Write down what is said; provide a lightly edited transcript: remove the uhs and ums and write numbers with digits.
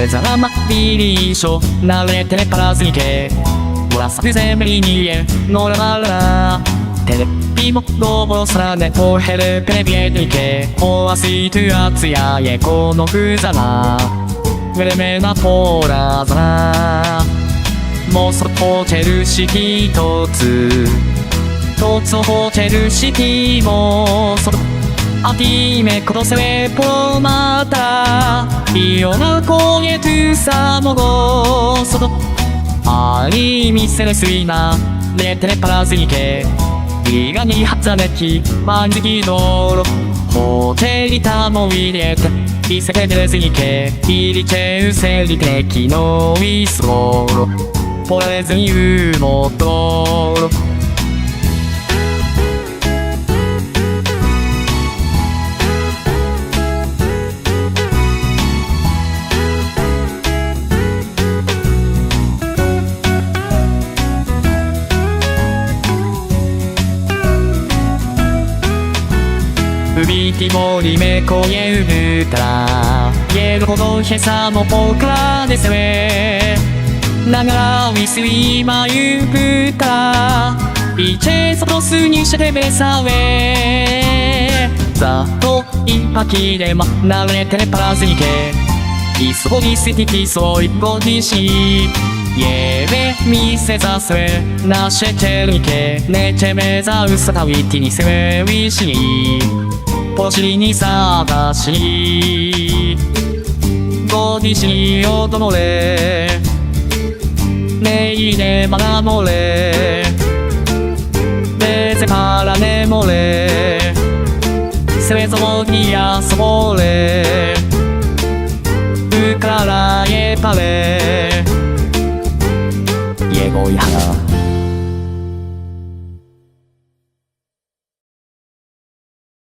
ざらまビリーショ慣れてパラスニケわさびぜめりにえのらららテレビもどぼさらねおへるペレビエニケおわしとあつやえこのふざらウェレメなポーラザラもうそホテルシティとつとつホテルシティもそあティメコトセウェポマタイオナコエトゥサモゴソドありみせるすいなレテレパラズニケイガニハザネキマンジギドロホテリタモウィレテイセケデレズニケイリチェウセリテキノイスロロポレズニウモトロビティモリメコエウブタラゲルほどヘサモポクラデセウェながらウィスイマユブタイチェソトスニシェテベサウェザトインパキデマナレテレパラズニケイスホディシティティソイゴディシイエベミセザスウナシェテルニケネチェメザウサタウィティニセウェウィシニポチリに探しゴディシに踊れネイでまだもれベゼパラネモレセウェゾに遊ぼれウカラエパレ